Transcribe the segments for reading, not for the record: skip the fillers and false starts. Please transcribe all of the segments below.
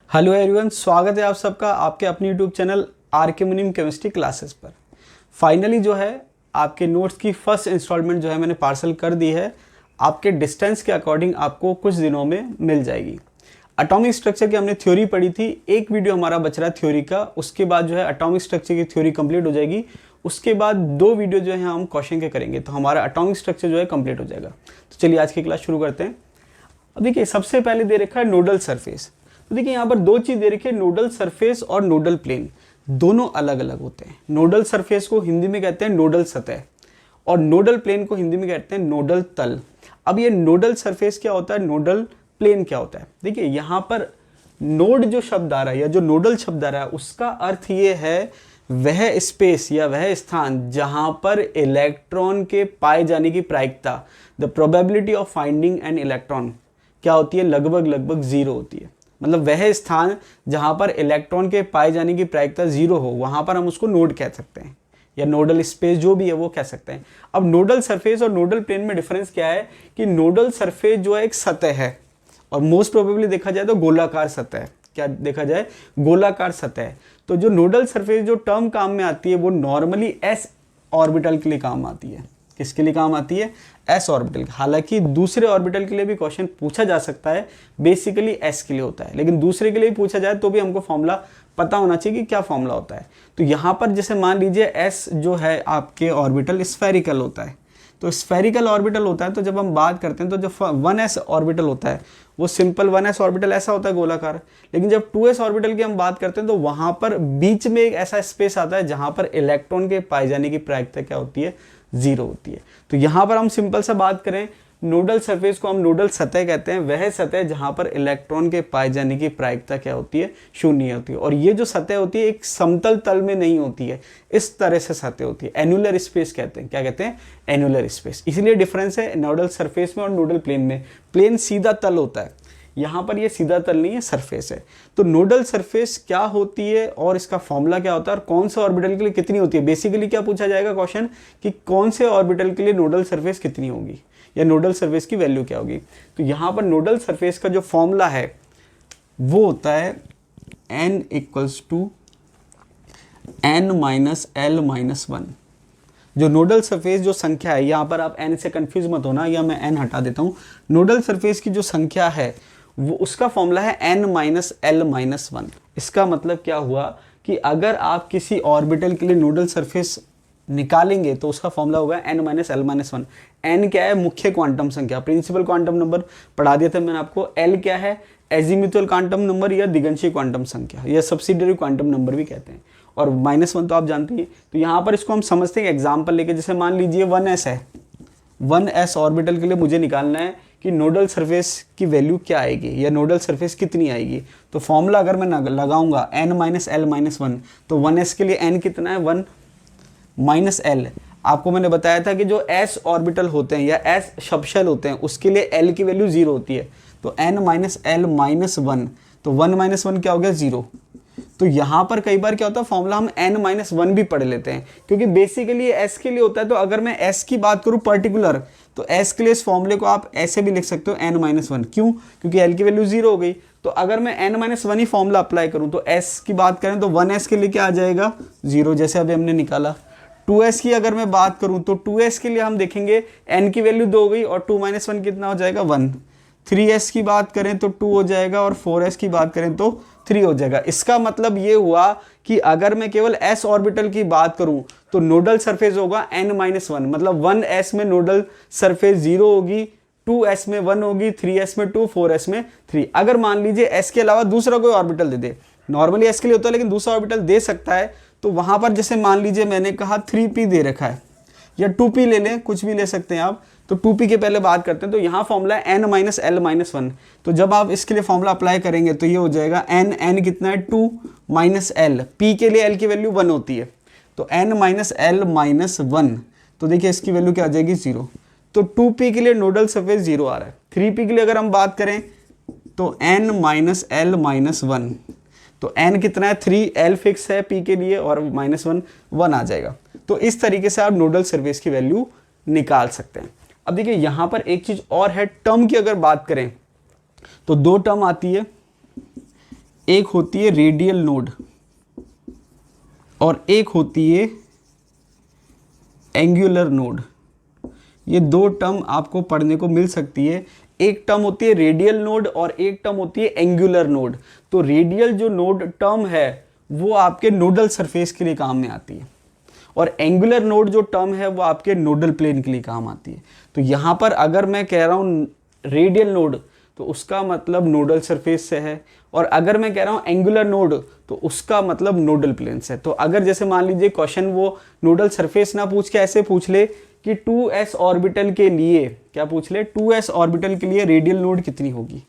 Hello everyone, स्वागत है आप सबका आपके अपने यूट्यूब चैनल आर के मुनीम केमिस्ट्री क्लासेस पर। फाइनली जो है आपके नोट्स की फर्स्ट इंस्टॉलमेंट जो है मैंने पार्सल कर दी है। आपके डिस्टेंस के अकॉर्डिंग आपको कुछ दिनों में मिल जाएगी। एटॉमिक स्ट्रक्चर की हमने थ्योरी पढ़ी थी, एक वीडियो हमारा बच रहा है थ्योरी का। उसके बाद जो है एटॉमिक स्ट्रक्चर की थ्योरी कंप्लीट हो जाएगी। उसके बाद 2 वीडियो जो है हम क्वेश्चन के करेंगे, तो हमारा एटॉमिक स्ट्रक्चर जो है कंप्लीट हो जाएगा। तो चलिए आज की क्लास शुरू करते हैं। अब देखिए सबसे पहले दे रखा है नोडल सरफेस। तो देखिए यहाँ पर 2 चीज़ दे रखी है, नोडल सरफेस और नोडल प्लेन। दोनों अलग अलग होते हैं। नोडल सरफेस को हिंदी में कहते हैं नोडल सतह और नोडल प्लेन को हिंदी में कहते हैं नोडल तल। अब ये नोडल सरफेस क्या होता है, नोडल प्लेन क्या होता है। देखिए यहाँ पर नोड जो शब्द आ रहा है या जो नोडल शब्द आ रहा है उसका अर्थ ये है वह स्पेस या वह स्थान जहां पर इलेक्ट्रॉन के पाए जाने की प्रायिकता, the probability of finding an electron क्या होती है, लगभग 0 होती है। मतलब वह स्थान जहां पर इलेक्ट्रॉन के पाए जाने की प्रायिकता 0 हो, वहां पर हम उसको नोड कह सकते हैं या नोडल स्पेस जो भी है वो कह सकते हैं। अब नोडल सरफेस और नोडल प्लेन में डिफरेंस क्या है कि नोडल सरफेस जो है एक सतह है और मोस्ट प्रोबेबली देखा जाए तो गोलाकार सतह है। क्या देखा जाए, गोलाकार सतह। तो जो नोडल सरफेस जो टर्म काम में आती है वो नॉर्मली एस ऑर्बिटल के लिए काम आती है। किसके लिए काम आती है, एस ऑर्बिटल। हालांकि दूसरे ऑर्बिटल के लिए भी क्वेश्चन पूछा जा सकता है, बेसिकली एस के लिए होता है, लेकिन दूसरे के लिए पूछा जाए तो भी हमको फॉर्मूला पता होना चाहिए कि क्या फॉर्मूला होता है। तो यहाँ पर जैसे मान लीजिए एस जो है आपके ऑर्बिटल स्फेरिकल होता है। तो स्फेरिकल ऑर्बिटल होता है, तो जब हम बात करते हैं तो जब 1s ऑर्बिटल होता है वो सिंपल 1s ऑर्बिटल ऐसा होता है गोलाकार। लेकिन जब 2s ऑर्बिटल की हम बात करते हैं तो वहां पर बीच में एक ऐसा स्पेस आता है जहां पर इलेक्ट्रॉन के पाए जाने की प्रायिकता क्या होती है, 0 होती है। तो यहां पर हम सिंपल सा बात करें, नोडल सरफेस को हम नोडल सतह कहते हैं, वह सतह जहां पर इलेक्ट्रॉन के पाए जाने की प्रायिकता क्या होती है, 0 होती है। और ये जो सतह होती है एक समतल तल में नहीं होती है, इस तरह से सतह होती है। एनुलर स्पेस कहते हैं। क्या कहते हैं, एनुलर स्पेस। इसलिए डिफरेंस है नोडल सरफेस में और नोडल प्लेन में। प्लेन सीधा तल होता है, यहाँ पर ये सीधा तल नहीं है, सरफेस है। तो नोडल सरफेस क्या होती है और इसका फॉर्मूला क्या होता है और कौन से ऑर्बिटल के लिए कितनी होती है। बेसिकली क्या पूछा जाएगा क्वेश्चन कि कौन से ऑर्बिटल के लिए नोडल सरफेस कितनी होगी या नोडल सरफेस की वैल्यू क्या होगी। तो यहाँ पर नोडल सरफेस का जो फॉर्मूला है वो होता है n = n-l-1। जो नोडल सरफेस जो संख्या है, यहाँ पर आप n से कंफ्यूज मत होना या मैं n हटा देता हूँ। नोडल सरफेस की जो संख्या है वो उसका फॉर्मूला है n-l-1। इसका मतलब क्या हुआ कि अगर आप किसी ऑर्बिटल के लिए नोडल सरफेस निकालेंगे तो उसका फॉर्मूला होगा n-l-1। n क्या है, मुख्य क्वांटम संख्या, प्रिंसिपल क्वांटम नंबर पढ़ा दिया था मैंने आपको। l क्या है, एजीमुथल क्वांटम नंबर या दिगंशीय क्वांटम संख्या या सब्सिडियरी क्वांटम नंबर भी कहते हैं। और -1 तो आप जानते हैं। तो यहाँ पर इसको हम समझते हैं एग्जाम्पल लेके। जैसे मान लीजिए 1s है, 1s ऑर्बिटल के लिए मुझे निकालना है कि नोडल सरफेस की वैल्यू क्या आएगी या नोडल सरफेस कितनी आएगी। तो फॉर्मूला अगर मैं लगाऊंगा n-l-1, तो 1s के लिए n कितना है, 1 - l। आपको मैंने बताया था कि जो s ऑर्बिटल होते हैं या s सबशेल होते हैं उसके लिए l की वैल्यू 0 होती है। तो n-l-1, तो 1 - 1 क्या हो गया, 0। तो यहाँ पर कई बार क्या होता है फॉर्मूला हम n-1 भी पढ़ लेते हैं क्योंकि बेसिकली s के लिए होता है। तो अगर मैं s की बात करूँ पर्टिकुलर, तो s के लिए इस फॉर्मूले को आप ऐसे भी लिख सकते हो n-1। क्यों, क्योंकि l की वैल्यू 0 हो गई। तो अगर मैं n-1 ही फॉर्मूला अप्लाई करूँ तो s की बात करें तो 1s के लिए क्या आ जाएगा, 0, जैसे अभी हमने निकाला। 2s की अगर मैं बात करूँ तो 2s के लिए हम देखेंगे n की वैल्यू 2 हो गई और 2 - 1 कितना हो जाएगा, 1। 3s की बात करें तो 2 हो जाएगा और 4s की बात करें तो 3 हो जाएगा। इसका मतलब ये हुआ कि अगर मैं केवल s ऑर्बिटल की बात करूं तो नोडल सरफेस होगा n-1। मतलब 1s में नोडल सरफेस 0 होगी, 2s में 1 होगी, 3s में 2, 4s में 3। अगर मान लीजिए s के अलावा दूसरा कोई ऑर्बिटल दे दे, नॉर्मली s के लिए होता है लेकिन दूसरा ऑर्बिटल दे सकता है, तो वहां पर जैसे मान लीजिए मैंने कहा 3p दे रखा है या 2p ले लें, कुछ भी ले सकते हैं आप। तो 2p के पहले बात करते हैं। तो यहाँ फॉर्मूला है n-l-1। तो जब आप इसके लिए फॉर्मूला अप्लाई करेंगे तो ये हो जाएगा n कितना है, 2 - l। p के लिए l की वैल्यू 1 होती है, तो n-l-1। तो देखिए इसकी वैल्यू क्या आ जाएगी, 0। तो 2p के लिए नोडल सरफेस 0 आ रहा है। 3p के लिए अगर हम बात करें तो n-l-1। तो n कितना है, 3, l फिक्स है p के लिए और -1 1 आ जाएगा। तो इस तरीके से आप नोडल सरफेस की वैल्यू निकाल सकते हैं। अब देखिए यहाँ पर एक चीज और है, टर्म की अगर बात करें तो 2 टर्म आती है। एक होती है रेडियल नोड और एक होती है एंगुलर नोड। ये दो टर्म आपको पढ़ने को मिल सकती है। एक टर्म होती है रेडियल नोड और एक टर्म होती है एंगुलर नोड। तो रेडियल जो नोड टर्म है वो आपके नोडल सरफेस के लिए काम में आती है और एंगुलर नोड जो टर्म है वो आपके नोडल प्लेन के लिए काम आती है। तो यहाँ पर अगर मैं कह रहा हूँ रेडियल नोड तो उसका मतलब नोडल सरफेस से है, और अगर मैं कह रहा हूँ एंगुलर नोड तो उसका मतलब नोडल प्लेन से। तो अगर जैसे मान लीजिए क्वेश्चन वो नोडल सरफेस ना पूछ के ऐसे पूछ ले कि 2s ऑर्बिटल के लिए, क्या पूछ ले, 2s ऑर्बिटल के लिए रेडियल नोड कितनी होगी,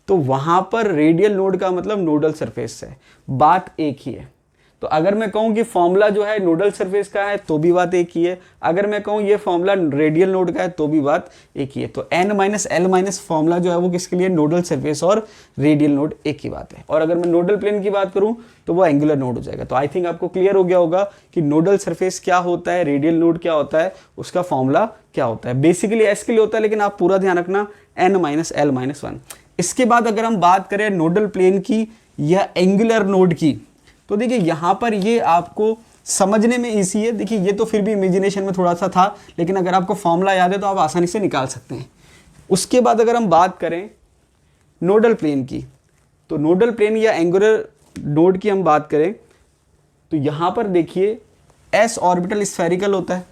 तो वहां पर रेडियल नोड का मतलब नोडल सरफेस से है, बात एक ही है। तो अगर मैं कहूं कि फॉर्मूला जो है नोडल सरफेस का है तो भी बात एक ही है, अगर मैं कहूं ये फॉर्मूला रेडियल नोड का है तो भी बात एक ही है। तो n-l- फॉर्मूला जो है वो किसके लिए, नोडल सरफेस और रेडियल नोड एक ही बात है। और अगर मैं नोडल प्लेन की बात करूं तो वो एंगुलर नोड हो जाएगा। तो आई थिंक आपको क्लियर हो गया होगा कि नोडल सरफेस क्या होता है, रेडियल नोड क्या होता है, उसका फॉर्मूला क्या होता है। बेसिकली एस के लिए होता है, लेकिन आप पूरा ध्यान रखना n-l-1। इसके बाद अगर हम बात करें नोडल प्लेन की या एंगुलर नोड की, तो देखिए यहाँ पर ये आपको समझने में इजी है। देखिए ये तो फिर भी इमेजिनेशन में थोड़ा सा था, लेकिन अगर आपको फॉर्मूला याद है तो आप आसानी से निकाल सकते हैं। उसके बाद अगर हम बात करें नोडल प्लेन की, तो नोडल प्लेन या एंगुलर नोड की हम बात करें तो यहाँ पर देखिए s ऑर्बिटल स्फेरिकल होता है,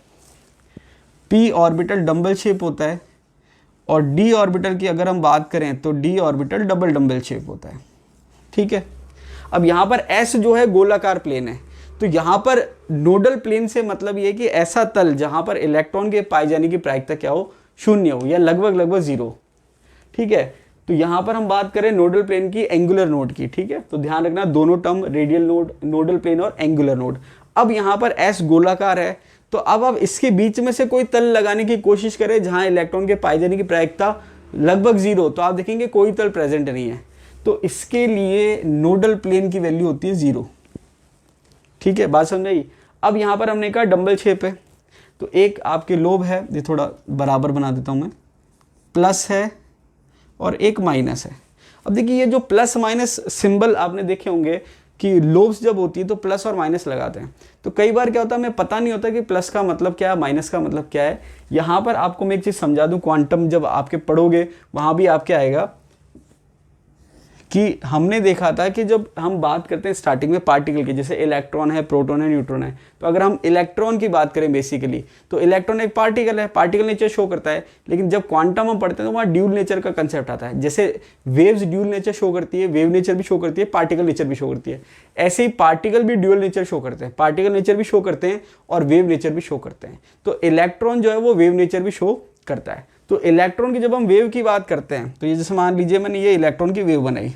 p ऑर्बिटल डंबल शेप होता है, और d ऑर्बिटल की अगर हम बात करें तो d orbital double dumbbell shape होता है। ठीक है, अब यहाँ पर S जो है गोलाकार प्लेन है, तो यहाँ पर नोडल प्लेन से मतलब ये है कि ऐसा तल जहाँ पर इलेक्ट्रॉन के पाए जाने की प्रायिकता क्या हो, शून्य हो या लगभग 0। ठीक है, तो यहाँ पर हम बात करें नोडल प्लेन की एंगुलर नोड की। ठीक है, तो ध्यान रखना दोनों term radial node, nodal plane और एंगुलर नोड। अब यहाँ पर S गोलाकार है, तो अब आप इसके बीच में से कोई तल लगाने की कोशिश करें जहाँ इलेक्ट्रॉन के पाए जाने की प्रायिकता लगभग 0, तो आप देखेंगे कोई तल प्रेजेंट नहीं है। तो इसके लिए नोडल प्लेन की वैल्यू होती है 0। ठीक है, बात समझ आई। अब यहाँ पर हमने कहा डंबल शेप है, तो एक आपके लोब है, ये थोड़ा बराबर बना देता हूँ मैं, प्लस है और एक माइनस है। अब देखिए ये जो प्लस माइनस सिंबल आपने देखे होंगे कि लोब्स जब होती है तो प्लस और माइनस लगाते हैं, तो कई बार क्या होता है हमें पता नहीं होता कि प्लस का मतलब क्या है, माइनस का मतलब क्या है। यहाँ पर आपको मैं एक चीज़ समझा दूँ, क्वांटम जब आपके पढ़ोगे वहाँ भी आपके आएगा कि हमने देखा था कि जब हम बात करते हैं स्टार्टिंग में पार्टिकल की, जैसे इलेक्ट्रॉन है, प्रोटॉन है, न्यूट्रॉन है, तो अगर हम इलेक्ट्रॉन की बात करें बेसिकली तो इलेक्ट्रॉन एक पार्टिकल है, पार्टिकल नेचर शो करता है। लेकिन जब क्वांटम हम पढ़ते हैं तो वहाँ ड्यूल नेचर का कंसेप्ट आता है। जैसे वेव्स ड्यूल नेचर शो करती है, वेव नेचर भी शो करती है, पार्टिकल नेचर भी शो करती है, ऐसे ही पार्टिकल भी ड्यूअल नेचर शो करते हैं, पार्टिकल नेचर भी शो करते हैं और वेव नेचर भी शो करते हैं। तो इलेक्ट्रॉन जो है वो वेव नेचर भी शो करता है। तो इलेक्ट्रॉन की जब हम वेव की बात करते हैं तो ये जैसे मान लीजिए मैंने ये इलेक्ट्रॉन की वेव बनाई,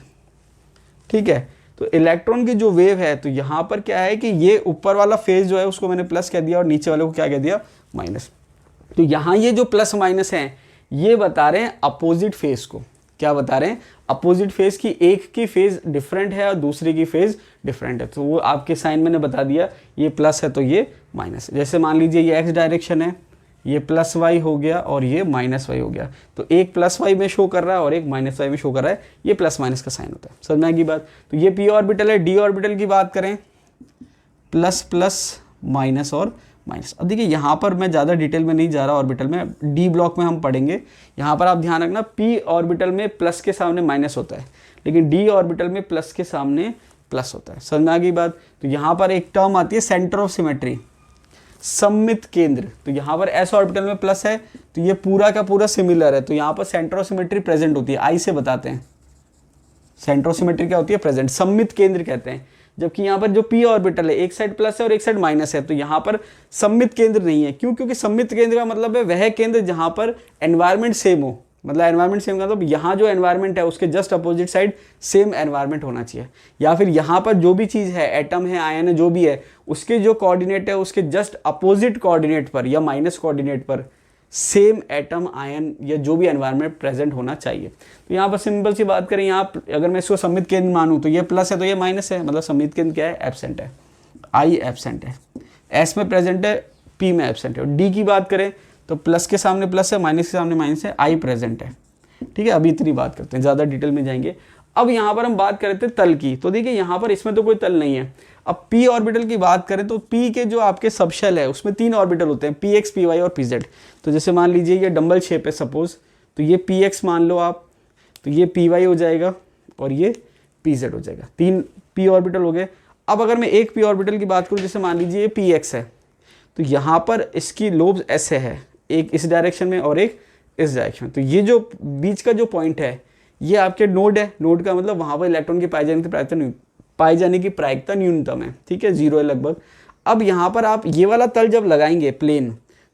ठीक है, तो इलेक्ट्रॉन की जो वेव है तो यहाँ पर क्या है कि ये ऊपर वाला फेज जो है उसको मैंने प्लस कह दिया और नीचे वाले को क्या कह दिया, माइनस। तो यहाँ ये जो प्लस माइनस हैं ये बता रहे हैं अपोजिट फेज को। क्या बता रहे हैं, अपोजिट फेज की एक की फेज डिफरेंट है और दूसरे की फेज डिफरेंट है। तो वो आपके साइन मैंने बता दिया, ये प्लस है तो ये माइनस है। जैसे मान लीजिए ये एक्स डायरेक्शन है, ये प्लस वाई हो गया और ये माइनस वाई हो गया, तो एक प्लस वाई में शो कर रहा है और एक माइनस वाई में शो कर रहा है, ये प्लस माइनस का साइन होता है। समझ में आएगी बात। तो ये पी ऑर्बिटल है। डी ऑर्बिटल की बात करें, प्लस प्लस माइनस और माइनस। अब देखिए यहाँ पर मैं ज़्यादा डिटेल में नहीं जा रहा, ऑर्बिटल में डी ब्लॉक में हम पढ़ेंगे। यहाँ पर आप ध्यान रखना पी ऑर्बिटल में प्लस के सामने माइनस होता है, लेकिन डी ऑर्बिटल में प्लस के सामने प्लस होता है। समझ में आ गई बात। तो यहाँ पर एक टर्म आती है सेंटर ऑफ सिमेट्री, सममित केंद्र। तो यहाँ पर एस ऑर्बिटल में प्लस है तो ये पूरा का पूरा सिमिलर है, तो यहाँ पर सेंटर ऑफ सिमेट्री प्रेजेंट होती है। आई से बताते हैं सेंटर ऑफ सिमेट्री क्या होती है, प्रेजेंट, सममित केंद्र कहते हैं। जबकि यहाँ पर जो पी ऑर्बिटल है एक साइड प्लस है और एक साइड माइनस है, तो यहाँ पर सममित केंद्र नहीं है। क्यों? क्योंकि सममित केंद्र का मतलब है वह केंद्र जहाँ पर एनवायरमेंट सेम हो। मतलब एनवायरमेंट सेम का मतलब यहाँ जो एनवायरमेंट है उसके just opposite side same environment होना चाहिए, या फिर यहाँ पर जो भी चीज़ है, एटम है, आयन है, जो भी है, उसके जो कोऑर्डिनेट है उसके जस्ट अपोजिट कोऑर्डिनेट पर या माइनस कोऑर्डिनेट पर सेम एटम, आयन या जो भी एनवायरमेंट प्रेजेंट होना चाहिए। तो यहाँ पर सिंपल सी बात करें, यहाँ अगर मैं इसको सममित केंद्र मानूँ तो ये प्लस है तो ये माइनस है, मतलब सममित केंद्र क्या है, एब्सेंट है। आई एब्सेंट है, एस में प्रेजेंट है, पी में एब्सेंट है। और डी की बात करें तो प्लस के सामने प्लस है, माइनस के सामने माइनस है, आई प्रेजेंट है। ठीक है, अभी इतनी बात करते हैं, ज़्यादा डिटेल में जाएंगे। अब यहाँ पर हम बात कर रहे थे तल की, तो देखिए यहाँ पर इसमें तो कोई तल नहीं है। अब p ऑर्बिटल की बात करें तो p के जो आपके सबशेल है उसमें 3 ऑर्बिटल होते हैं, px, py और pz। तो जैसे मान लीजिए ये डंबल शेप है सपोज, तो ये px मान लो आप, तो ये py हो जाएगा और ये pz हो जाएगा। 3 p ऑर्बिटल हो गए। अब अगर मैं एक p ऑर्बिटल की बात करूँ, जैसे मान लीजिए ये px है, तो यहाँ पर इसकी लोब्स ऐसे है, एक इस डायरेक्शन में और एक इस डायरेक्शन में। तो ये जो बीच का जो पॉइंट है ये आपके नोड है। नोड का मतलब वहाँ पर इलेक्ट्रॉन की पाए जाने की प्रायिकता न्यूनतम है, ठीक है, 0 है लगभग। अब यहाँ पर आप ये वाला तल जब लगाएंगे प्लेन,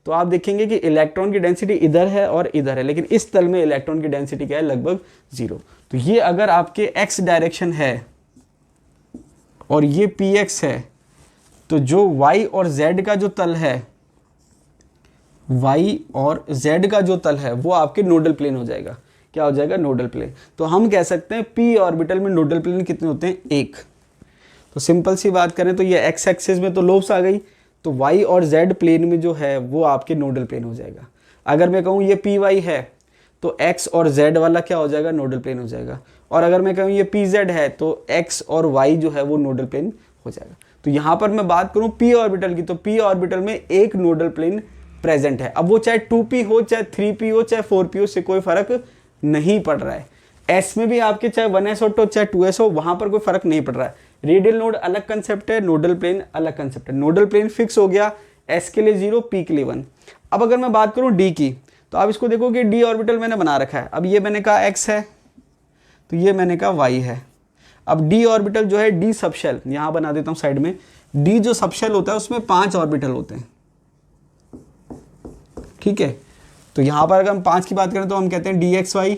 तो आप देखेंगे कि इलेक्ट्रॉन की डेंसिटी इधर है और इधर है, लेकिन इस तल में इलेक्ट्रॉन की डेंसिटी क्या है, लगभग 0। तो ये अगर आपके x डायरेक्शन है और ये px है, तो जो y और z का जो तल है, y और z का जो तल है वो आपके नोडल प्लेन हो जाएगा। क्या हो जाएगा, नोडल प्लेन। तो हम कह सकते हैं p ऑर्बिटल में नोडल प्लेन कितने होते हैं, 1। तो सिंपल सी बात करें तो ये x एक्सिस में तो लोब्स आ गई, तो y और z प्लेन में जो है वो आपके नोडल प्लेन हो जाएगा। अगर मैं कहूँ ये py है तो x और z वाला क्या हो जाएगा, नोडल प्लेन हो जाएगा। और अगर मैं कहूँ ये pz है तो x और y जो है वो नोडल प्लेन हो जाएगा। तो यहाँ पर मैं बात करूँ p ऑर्बिटल की, तो p ऑर्बिटल में एक नोडल प्लेन प्रेजेंट है। अब वो चाहे 2p हो, चाहे 3p हो, चाहे 4p हो, से कोई फर्क नहीं पड़ रहा है। s में भी आपके चाहे 1s हो चाहे 2s हो, वहां पर कोई फर्क नहीं पड़ रहा है। रेडियल नोड अलग कंसेप्ट है, नोडल प्लेन अलग कंसेप्ट है। नोडल प्लेन फिक्स हो गया, s के लिए 0, p के लिए 1। अब अगर मैं बात करूं d की, तो आप इसको देखो कि d ऑर्बिटल मैंने बना रखा है। अब ये मैंने कहा x है, तो ये मैंने कहा y है। अब d ऑर्बिटल जो है, d सबशेल यहां बना देता हूं साइड में। d जो सबशेल होता है उसमें 5 ऑर्बिटल होते हैं, ठीक है। तो यहाँ पर अगर हम 5 की बात करें तो हम कहते हैं dxy,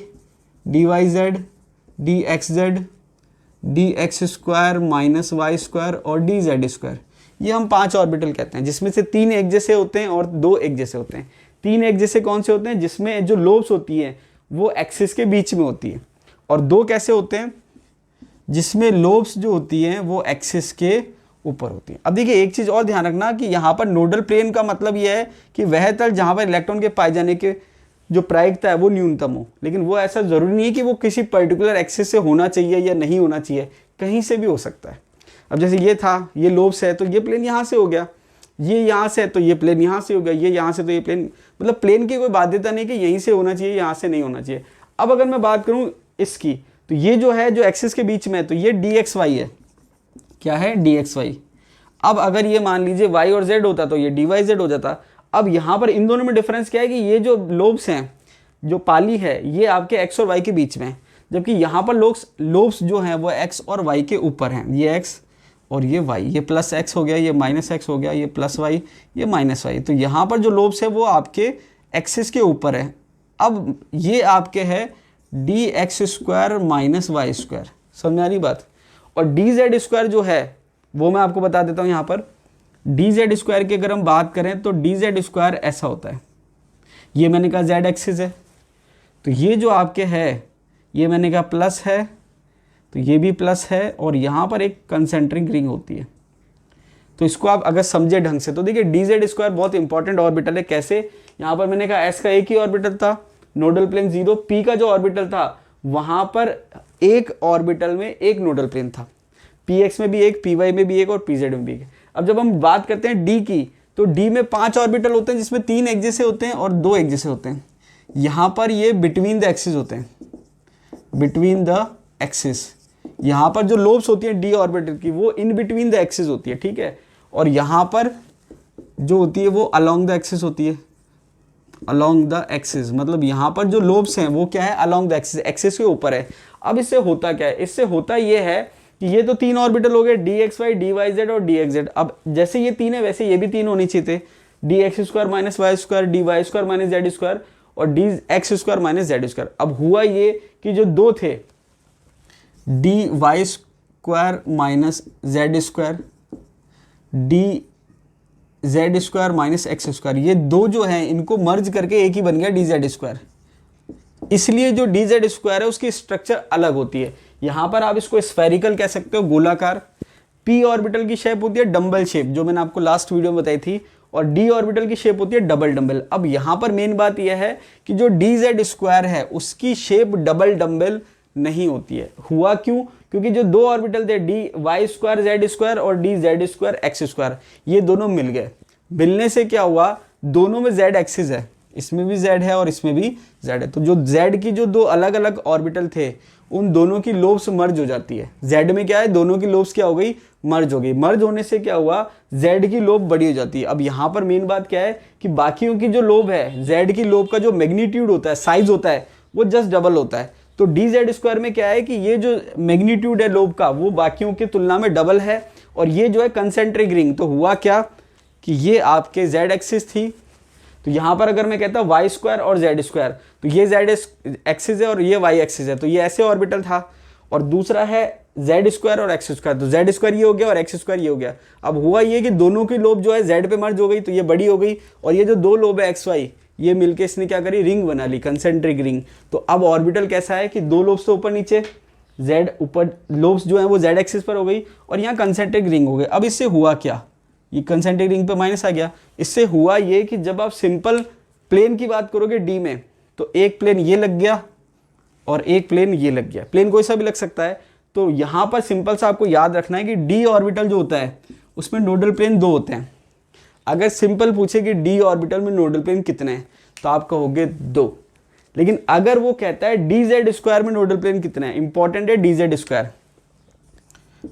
dyz, dxz, dx square minus Y square और dz स्क्वायर। ये हम 5 ऑर्बिटल कहते हैं, जिसमें से 3 एक जैसे होते हैं और 2 एक जैसे होते हैं। 3 एक जैसे कौन से होते हैं, जिसमें जो लोब्स होती हैं वो एक्सिस के बीच में होती है, और 2 कैसे होते हैं, जिसमें लोब्स जो होती हैं वो एक्सिस के ऊपर होती है। अब देखिए एक चीज़ और ध्यान रखना कि यहाँ पर नोडल प्लेन का मतलब यह है कि वह तल जहाँ पर इलेक्ट्रॉन के पाए जाने के जो प्रायिकता है वो न्यूनतम हो, लेकिन वो ऐसा ज़रूरी नहीं है कि वो किसी पर्टिकुलर एक्सिस से होना चाहिए या नहीं होना चाहिए, कहीं से भी हो सकता है। अब जैसे ये था, ये लोब्स है तो ये प्लेन यहाँ से हो गया, ये यहाँ से है तो ये प्लेन यहाँ से हो गया, ये यहाँ से तो ये प्लेन, मतलब प्लेन की कोई बाध्यता नहीं कि यहीं से होना चाहिए, यहाँ से नहीं होना चाहिए। अब अगर मैं बात करूँ इसकी, तो ये जो है जो एक्सिस के बीच में है, तो ये dxy है। क्या है, dxy। अब अगर ये मान लीजिए y और z होता तो ये dyz हो जाता। अब यहाँ पर इन दोनों में डिफरेंस क्या है कि ये जो लोब्स हैं, जो पाली है, ये आपके x और y के बीच में है, जबकि यहाँ पर लोब्स जो हैं वो x और y के ऊपर हैं। ये x और ये y, ये प्लस x हो गया, ये माइनस x हो गया, ये प्लस y, ये माइनस y। तो यहाँ पर जो लोब्स है वो आपके एक्सिस के ऊपर है। अब ये आपके है dx square minus Y square, समझ आ रही बात। और dz स्क्वायर जो है वो मैं आपको बता देता हूँ। यहाँ पर dz स्क्वायर की अगर हम बात करें तो dz स्क्वायर ऐसा होता है, ये मैंने कहा z एक्सिस है, तो ये जो आपके है ये मैंने कहा प्लस है, तो ये भी प्लस है, और यहाँ पर एक कंसेंट्रिक रिंग होती है। तो इसको आप अगर समझे ढंग से तो देखिए dz स्क्वायर बहुत इंपॉर्टेंट ऑर्बिटल है। कैसे, यहाँ पर मैंने कहा s का एक ही ऑर्बिटल था, नोडल प्लेन 0, p का जो ऑर्बिटल था वहाँ पर एक ऑर्बिटल में एक नोडल प्लेन था, px में भी एक, py में भी एक और pz में भी एक। अब जब हम बात करते हैं d की, तो d में 5 ऑर्बिटल होते हैं, जिसमें 3 एक जैसे होते हैं और 2 एक जैसे होते हैं। यहाँ पर ये बिटवीन द एक्सिस होते हैं, बिटवीन द एक्सिस। यहाँ पर जो लोब्स होती है d ऑर्बिटल की वो इन बिटवीन द एक्सिस होती है, ठीक है। और यहाँ पर जो होती है वो अलोंग द एक्सिस होती है, अलोंग द एक्सिस, मतलब यहाँ पर जो लोब्स हैं वो क्या है, अलोंग द एक्सिस, एक्सिस के ऊपर है। अब इससे होता क्या है, इससे होता ये है कि ये तो 3 ऑर्बिटल हो गए, dxy, dyz और dxz। अब जैसे ये 3 है वैसे ये भी 3 होनी चाहिए थे, dx square minus Y square, dy square minus Z square और dx square minus Z square. अब हुआ ये कि जो 2 थे, dy square minus Z square, dz square minus X square, ये 2 जो हैं इनको मर्ज करके एक ही बन गया dz स्क्वायर। इसलिए जो dz स्क्वायर है उसकी स्ट्रक्चर अलग होती है। यहाँ पर आप इसको स्फेरिकल कह सकते हो, गोलाकार। p ऑर्बिटल की शेप होती है डंबल शेप, जो मैंने आपको लास्ट वीडियो में बताई थी, और d ऑर्बिटल की शेप होती है डबल डंबल। अब यहाँ पर मेन बात यह है कि जो dz स्क्वायर है उसकी शेप डबल डंबल नहीं होती है। हुआ क्यों? क्योंकि जो दो ऑर्बिटल थे D Y square Z square और D Z square X square, ये दोनों मिल गए। मिलने से क्या हुआ, दोनों में जेड एक्सिस है, इसमें भी जेड है और इसमें भी जेड है। तो जो जेड की जो दो अलग अलग ऑर्बिटल थे उन दोनों की लोब्स मर्ज हो जाती है। जेड में क्या है, दोनों की लोब्स क्या हो गई, मर्ज हो गई। मर्ज होने से क्या हुआ, जेड की लोब बड़ी हो जाती है। अब यहाँ पर मेन बात क्या है कि बाकियों की जो लोब है, जेड की लोब का जो मैग्नीट्यूड होता है, साइज होता है, वो जस्ट डबल होता है। तो डी जेड स्क्वायर में क्या है कि ये जो मैग्नीट्यूड है लोब का वो बाकियों की तुलना में डबल है। और ये जो है कंसेंट्रिक रिंग, तो हुआ क्या कि ये आपके जेड एक्सिस थी, तो यहाँ पर अगर मैं कहता वाई स्क्वायर और जेड स्क्वायर, तो ये जेड एक्सिस है और ये वाई एक्सिस है, तो ये ऐसे ऑर्बिटल था। और दूसरा है जेड स्क्वायर और एक्स स्क्वायर, तो जेड स्क्वायर ये हो गया और एक्स स्क्वायर ये हो गया। अब हुआ ये कि दोनों की लोब जो है जेड पे मर्ज हो गई, तो ये बड़ी हो गई। और ये जो दो लोब है एक्स वाई, ये मिलके इसने क्या करी, रिंग बना ली, कंसेंट्रिक रिंग। तो अब ऑर्बिटल कैसा है कि दो लोब्स तो ऊपर नीचे, जेड ऊपर लोब्स जो है वो जेड एक्सिस पर हो गई और यहाँ कंसेंट्रिक रिंग हो गए। अब इससे हुआ क्या, ये कंसेंट्रिक रिंग पे माइनस आ गया। इससे हुआ ये कि जब आप सिंपल प्लेन की बात करोगे डी में, तो एक प्लेन ये लग गया और एक प्लेन ये लग गया। प्लेन कोई सा भी लग सकता है। तो यहाँ पर सिंपल सा आपको याद रखना है कि डी ऑर्बिटल जो होता है उसमें नोडल प्लेन दो होते हैं। अगर सिंपल पूछे कि डी ऑर्बिटल में नोडल प्लेन कितने हैं, तो आप कहोगे दो। लेकिन अगर वो कहता है डी जेड स्क्वायर में नोडल प्लेन कितने हैं, इंपॉर्टेंट है D Z square,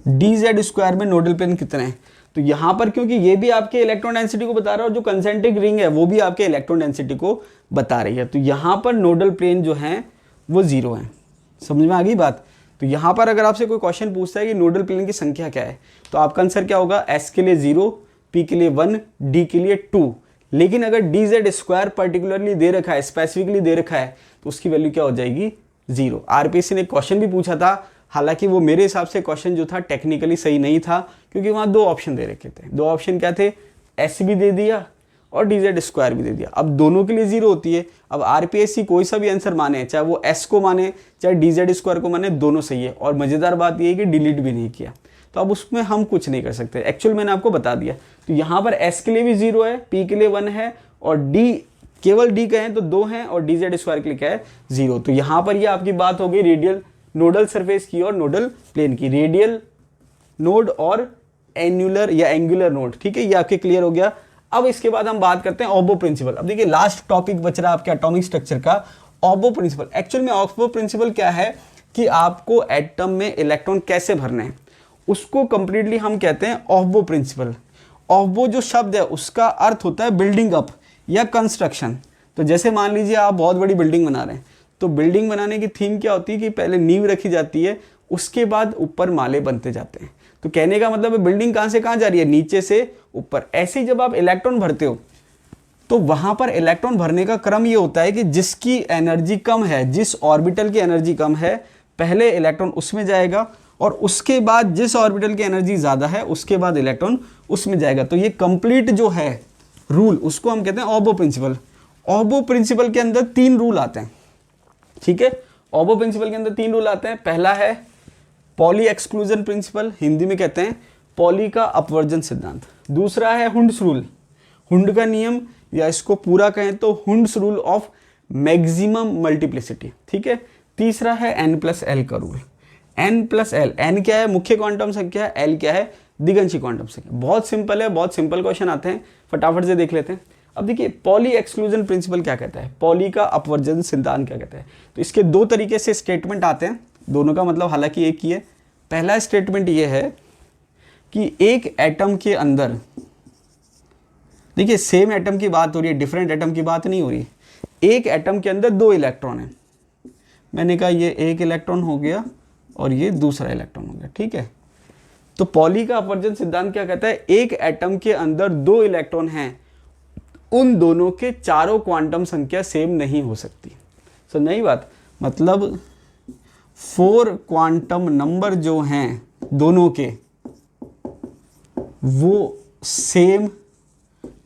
D Z square में नोडल प्लेन कितने हैं, तो यहां पर क्योंकि ये भी आपके इलेक्ट्रॉन डेंसिटी को बता रहा है और जो कंसेंट्रिक रिंग है वो भी आपके इलेक्ट्रॉन डेंसिटी को बता रही है, तो यहां पर नोडल प्लेन जो हैं वो जीरो है। समझ में आ गई बात? तो यहां पर अगर आपसे कोई क्वेश्चन पूछता है कि नोडल प्लेन की संख्या क्या है, तो आपका आंसर क्या होगा, एस के लिए 0, पी के लिए 1, डी के लिए 2। लेकिन अगर डी जेड स्क्वायर पर्टिकुलरली दे रखा है, स्पेसिफिकली दे रखा है, तो उसकी वैल्यू क्या हो जाएगी, 0। आरपीएससी ने क्वेश्चन भी पूछा था, हालांकि वो मेरे हिसाब से क्वेश्चन जो था टेक्निकली सही नहीं था, क्योंकि वहां दो ऑप्शन दे रखे थे। दो ऑप्शन क्या थे, एस भी दे दिया और डी जेड स्क्वायर भी दे दिया। अब दोनों के लिए 0 होती है। अब आरपीएससी कोई सा भी आंसर माने, चाहे वो एस को माने चाहे डी जेड स्क्वायर को माने, दोनों सही है। और मजेदार बात ये है कि डिलीट भी नहीं किया, तो अब उसमें हम कुछ नहीं कर सकते। एक्चुअल मैंने आपको बता दिया। तो यहाँ पर एस के लिए भी 0 है, पी के लिए 1 है और डी, केवल डी का है तो 2 हैं और डी जेड स्क्वायर के लिए क्या है, 0। तो यहाँ पर ये आपकी बात हो गई रेडियल नोडल सरफेस की और नोडल प्लेन की, रेडियल नोड और एन्युलर या एंगुलर नोड। ठीक है, ये आपके क्लियर हो गया। अब इसके बाद हम बात करते हैं ऑबो प्रिंसिपल। अब देखिए लास्ट टॉपिक बच रहा है आपके एटॉमिक स्ट्रक्चर का, ऑबो प्रिंसिपल। एक्चुअल में ऑबो प्रिंसिपल क्या है कि आपको एटम में इलेक्ट्रॉन कैसे भरने हैं, उसको कंप्लीटली हम कहते हैं ऑबो प्रिंसिपल। ऑबो जो शब्द है उसका अर्थ होता है बिल्डिंग अप या कंस्ट्रक्शन। तो जैसे मान लीजिए आप बहुत बड़ी बिल्डिंग बना रहे हैं, तो बिल्डिंग बनाने की थीम क्या होती है कि पहले नींव रखी जाती है, उसके बाद ऊपर माले बनते जाते हैं। तो कहने का मतलब है बिल्डिंग कहाँ से कहाँ जा रही है, नीचे से ऊपर। ऐसे ही जब आप इलेक्ट्रॉन भरते हो तो वहां पर इलेक्ट्रॉन भरने का क्रम ये होता है कि जिसकी एनर्जी कम है, जिस ऑर्बिटल की एनर्जी कम है, पहले इलेक्ट्रॉन उसमें जाएगा और उसके बाद जिस ऑर्बिटल की एनर्जी ज़्यादा है उसके बाद इलेक्ट्रॉन उसमें जाएगा। तो ये कंप्लीट जो है रूल, उसको हम कहते हैं ऑबो प्रिंसिपल। ऑबो प्रिंसिपल के अंदर 3 रूल आते हैं। ठीक है, ऑबो प्रिंसिपल के अंदर 3 रूल आते हैं। पहला है पॉली एक्सक्लूजन प्रिंसिपल, हिंदी में कहते हैं पॉली का अपवर्जन सिद्धांत। दूसरा है हुंड्स रूल, हुंड का नियम, या इसको पूरा कहें तो Hund's rule of maximum multiplicity. ठीक है, तीसरा है n+l का रूल। n+l, n क्या है, मुख्य क्वांटम संख्या, l क्या है, दिगंशी क्वांटम संख्या। बहुत सिंपल है, बहुत सिंपल क्वेश्चन आते हैं, फटाफट से देख लेते हैं। अब देखिए पॉली एक्सक्लूजन प्रिंसिपल क्या कहता है, पॉली का अपवर्जन सिद्धांत क्या कहता है। तो इसके 2 तरीके से स्टेटमेंट आते हैं, दोनों का मतलब हालांकि एक ही है। पहला स्टेटमेंट ये है कि एक एटम के अंदर, देखिए सेम एटम की बात हो रही है, डिफरेंट एटम की बात नहीं हो रही। एक एटम के अंदर 2 इलेक्ट्रॉन है, मैंने कहा ये एक इलेक्ट्रॉन हो गया और ये दूसरा इलेक्ट्रॉन हो गया। ठीक है, तो पॉली का अपवर्जन सिद्धांत क्या कहता है, एक एटम के अंदर 2 इलेक्ट्रॉन हैं, उन दोनों के चारों क्वांटम संख्या सेम नहीं हो सकती। सो नई बात, मतलब 4 क्वांटम नंबर जो हैं दोनों के, वो सेम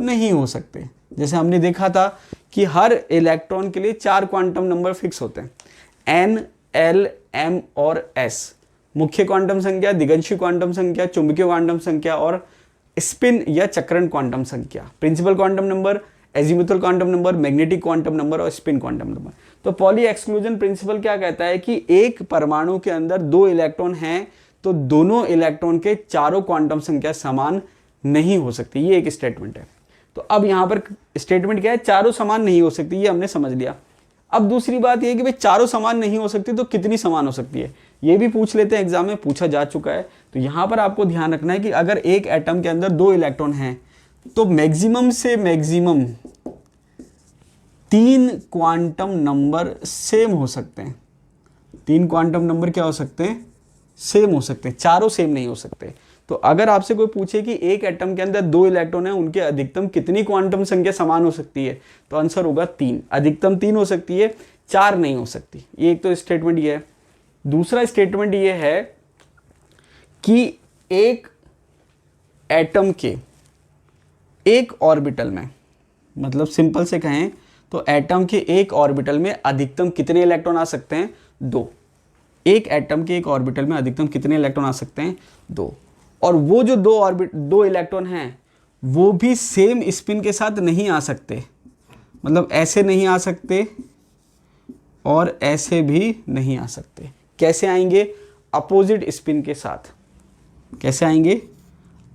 नहीं हो सकते। जैसे हमने देखा था कि हर इलेक्ट्रॉन के लिए 4 क्वांटम नंबर फिक्स होते हैं, n, l, m और s। मुख्य क्वांटम संख्या, दिगंशी क्वांटम संख्या, चुंबकीय क्वांटम संख्या और स्पिन या चक्रण क्वांटम संख्या। Principal quantum number azimuthal quantum number, magnetic quantum number और स्पिन क्वांटम नंबर। तो पॉली एक्सक्लूजन प्रिंसिपल क्या कहता है कि एक परमाणु के अंदर 2 इलेक्ट्रॉन हैं तो दोनों इलेक्ट्रॉन के चारों क्वांटम संख्या समान नहीं हो सकती, ये एक स्टेटमेंट है। तो अब यहां पर स्टेटमेंट क्या है, चारों समान नहीं हो सकती, ये हमने समझ लिया। अब दूसरी बात ये कि भाई चारों समान नहीं हो सकती तो कितनी समान हो सकती है, ये भी पूछ लेते हैं, एग्जाम में पूछा जा चुका है। तो यहां पर आपको ध्यान रखना है कि अगर एक एटम के अंदर 2 इलेक्ट्रॉन हैं तो मैक्सिमम से मैक्सिमम 3 क्वांटम नंबर सेम हो सकते हैं। 3 क्वांटम नंबर क्या हो सकते हैं, सेम हो सकते हैं, चारों सेम नहीं हो सकते। तो अगर आपसे कोई पूछे कि एक एटम के अंदर 2 इलेक्ट्रॉन है, उनके अधिकतम कितनी क्वांटम संख्या समान हो सकती है, तो आंसर होगा 3। अधिकतम 3 हो सकती है, 4 नहीं हो सकती। ये एक तो स्टेटमेंट ये है। दूसरा स्टेटमेंट ये है कि एक एटम के एक ऑर्बिटल में, मतलब सिंपल से कहें तो एटम के एक ऑर्बिटल में अधिकतम कितने इलेक्ट्रॉन आ सकते हैं, 2। एक एटम के एक ऑर्बिटल में अधिकतम कितने इलेक्ट्रॉन आ सकते हैं, 2। और वो जो 2 इलेक्ट्रॉन हैं वो भी सेम स्पिन के साथ नहीं आ सकते, मतलब ऐसे नहीं आ सकते और ऐसे भी नहीं आ सकते। कैसे आएंगे, अपोजिट स्पिन के साथ। कैसे आएंगे,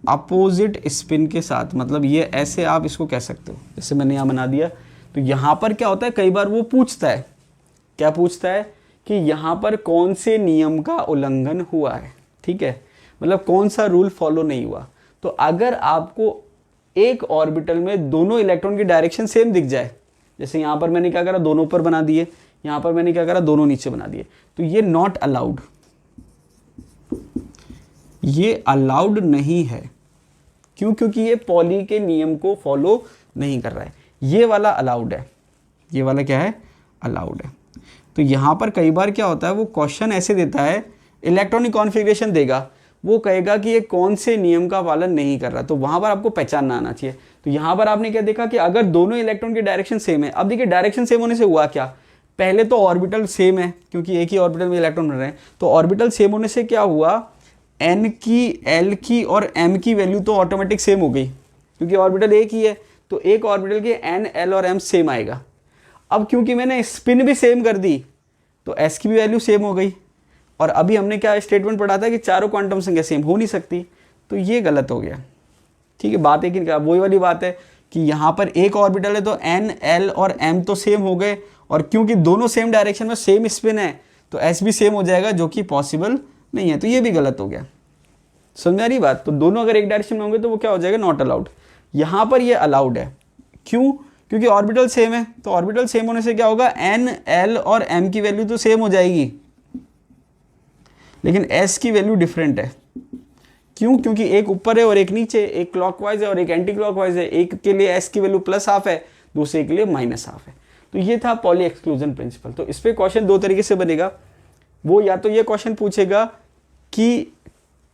अपोजिट स्पिन के साथ, मतलब ये ऐसे आप इसको कह सकते हो, जैसे मैंने यहाँ बना दिया। तो यहाँ पर क्या होता है, कई बार वो पूछता है, क्या पूछता है कि यहाँ पर कौन से नियम का उल्लंघन हुआ है, ठीक है, मतलब कौन सा रूल फॉलो नहीं हुआ। तो अगर आपको एक ऑर्बिटल में दोनों इलेक्ट्रॉन की डायरेक्शन सेम दिख जाए, जैसे यहाँ पर मैंने क्या करा, दोनों ऊपर बना दिए, यहाँ पर मैंने क्या करा, दोनों नीचे बना दिए, तो ये नॉट अलाउड, ये अलाउड नहीं है। क्यों, क्योंकि ये पॉली के नियम को फॉलो नहीं कर रहा है। ये वाला अलाउड है, ये वाला क्या है, अलाउड है। तो यहाँ पर कई बार क्या होता है, वो क्वेश्चन ऐसे देता है, इलेक्ट्रॉनिक कॉन्फ़िगरेशन देगा, वो कहेगा कि ये कौन से नियम का पालन नहीं कर रहा, तो वहाँ पर आपको पहचानना आना चाहिए। तो यहाँ पर आपने क्या देखा कि अगर दोनों इलेक्ट्रॉन की डायरेक्शन सेम है, अब देखिए डायरेक्शन सेम होने से हुआ क्या, पहले तो ऑर्बिटल सेम है क्योंकि एक ही ऑर्बिटल में इलेक्ट्रॉन बन रहे हैं, तो ऑर्बिटल सेम होने से क्या हुआ, n की, l की और m की वैल्यू तो ऑटोमेटिक सेम हो गई, क्योंकि ऑर्बिटल एक ही है, तो एक ऑर्बिटल के n, l और m सेम आएगा। अब क्योंकि मैंने स्पिन भी सेम कर दी तो s की भी वैल्यू सेम हो गई। और अभी हमने क्या स्टेटमेंट पढ़ा था कि चारों क्वांटम संख्या सेम हो नहीं सकती, तो ये गलत हो गया, ठीक है। बात है कि वही वाली बात है कि यहाँ पर एक ऑर्बिटल है तो n, l और m तो सेम हो गए, और क्योंकि दोनों सेम डायरेक्शन में सेम स्पिन है तो s भी सेम हो जाएगा, जो कि पॉसिबल नहीं है, तो ये भी गलत हो गया। समझ में आ रही बात। तो दोनों अगर एक डायरेक्शन में होंगे तो वो क्या हो जाएगा, नॉट अलाउड। यहाँ पर ये अलाउड है, क्यों, क्योंकि ऑर्बिटल सेम है, तो ऑर्बिटल सेम होने से क्या होगा, n, l और m की वैल्यू तो सेम हो जाएगी, लेकिन s की वैल्यू डिफरेंट है। क्यों, क्योंकि एक ऊपर है और एक नीचे, एक क्लॉकवाइज है और एक एंटी क्लॉकवाइज है, एक के लिए s की वैल्यू +½ है, दूसरे के लिए -½ है। तो ये था पॉली एक्सक्लूजन प्रिंसिपल। तो इस पे क्वेश्चन 2 तरीके से बनेगा, वो या तो ये क्वेश्चन पूछेगा कि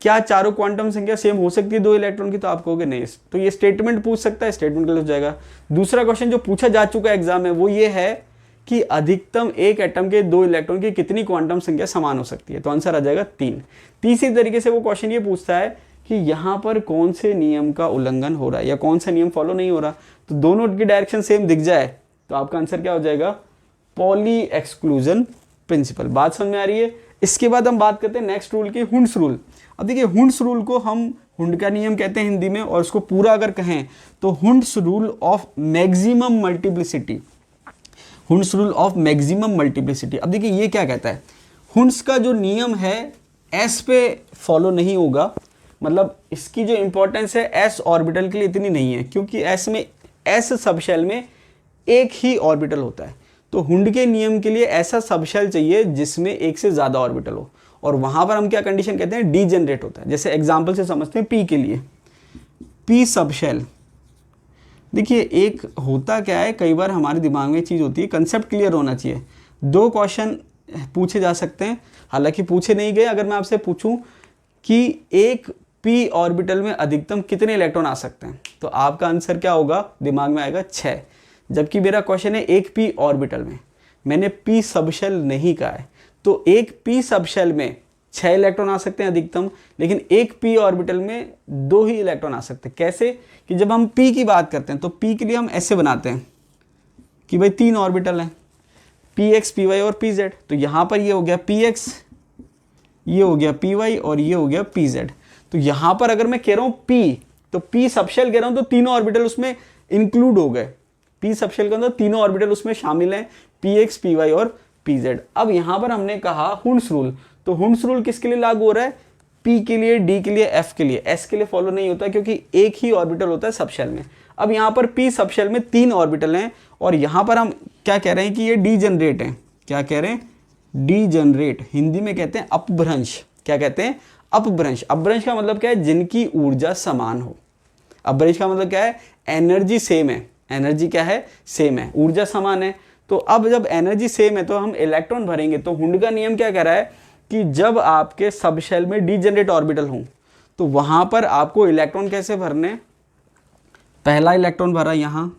क्या चारों क्वांटम संख्या सेम हो सकती है 2 इलेक्ट्रॉन की, तो आप कहोगे नहीं, तो ये स्टेटमेंट पूछ सकता है, स्टेटमेंट गलत हो जाएगा। दूसरा क्वेश्चन जो पूछा जा चुका है एग्जाम में वो ये है कि अधिकतम एक एटम के 2 इलेक्ट्रॉन की कितनी क्वांटम संख्या समान हो सकती है, तो आंसर आ जाएगा 3। तीसरी तरीके से वो क्वेश्चन ये पूछता है कि यहाँ पर कौन से नियम का उल्लंघन हो रहा है या कौन सा नियम फॉलो नहीं हो रहा, तो दोनों की डायरेक्शन सेम दिख जाए तो आपका आंसर क्या हो जाएगा, पॉली एक्सक्लूजन प्रिंसिपल। बात समझ में आ रही है। इसके बाद हम बात करते हैं नेक्स्ट रूल की, हुंड्स रूल। अब देखिए हुंड्स रूल को हम हुंड का नियम कहते हैं हिंदी में, और उसको पूरा अगर कहें तो Hund's rule of maximum multiplicity, Hund's rule of maximum multiplicity. अब देखिए ये क्या कहता है, हुंड्स का जो नियम है एस पे फॉलो नहीं होगा, मतलब इसकी जो इंपॉर्टेंस है एस ऑर्बिटल के लिए इतनी नहीं है, क्योंकि एस में, एस सबशेल में एक ही ऑर्बिटल होता है। तो हुंड के नियम के लिए ऐसा सबशेल चाहिए जिसमें एक से ज़्यादा ऑर्बिटल हो, और वहाँ पर हम क्या कंडीशन कहते हैं, डीजेनरेट होता है। जैसे एग्जाम्पल से समझते हैं पी के लिए, पी सबशेल। देखिए एक होता क्या है, कई बार हमारे दिमाग में चीज़ होती है, कंसेप्ट क्लियर होना चाहिए। 2 क्वेश्चन पूछे जा सकते हैं, हालांकि पूछे नहीं गए। अगर मैं आपसे पूछूं कि एक पी ऑर्बिटल में अधिकतम कितने इलेक्ट्रॉन आ सकते हैं, तो आपका आंसर क्या होगा, दिमाग में आएगा 6। जबकि मेरा क्वेश्चन है एक पी ऑर्बिटल में, मैंने पी सबशेल नहीं कहा है, तो एक पी सबशेल में 6 इलेक्ट्रॉन आ सकते हैं अधिकतम, लेकिन एक p ऑर्बिटल में 2 ही इलेक्ट्रॉन आ सकते हैं। कैसे कि जब हम p की बात करते हैं तो p के लिए हम ऐसे बनाते हैं कि भाई 3 ऑर्बिटल हैं, px py और pz। तो यहाँ पर ये हो गया px, ये हो गया py और ये हो गया pz। तो यहाँ पर अगर मैं कह रहा हूँ p, तो p सबशेल कह रहा हूँ तो तीनों ऑर्बिटल उसमें इंक्लूड हो गए। p सबशेल के अंदर तीनों ऑर्बिटल उसमें शामिल हैं, px py और pz। अब यहाँ पर हमने कहा हुंड्स रूल, तो हुंड्स रूल किसके लिए लागू हो रहा है? p के लिए, d के लिए, f के लिए। s के लिए फॉलो नहीं होता क्योंकि एक ही ऑर्बिटल होता है सबशेल में। अब यहाँ पर p सबशेल में 3 ऑर्बिटल हैं और यहाँ पर हम क्या कह रहे हैं कि ये डीजनरेट हैं। क्या कह रहे हैं? डीजनरेट, हिंदी में कहते हैं अपभ्रंश। क्या कहते हैं? अपभ्रंश। अपभ्रंश का मतलब क्या है? जिनकी ऊर्जा समान हो। अपभ्रंश का मतलब क्या है? एनर्जी सेम है। एनर्जी क्या है? सेम है, ऊर्जा समान है। तो अब जब एनर्जी सेम है तो हम इलेक्ट्रॉन भरेंगे। तो हुंड का नियम क्या कह रहा है कि जब आपके सबशेल में डीजनरेट ऑर्बिटल हों तो वहां पर आपको इलेक्ट्रॉन कैसे भरने? पहला इलेक्ट्रॉन भरा यहाँ,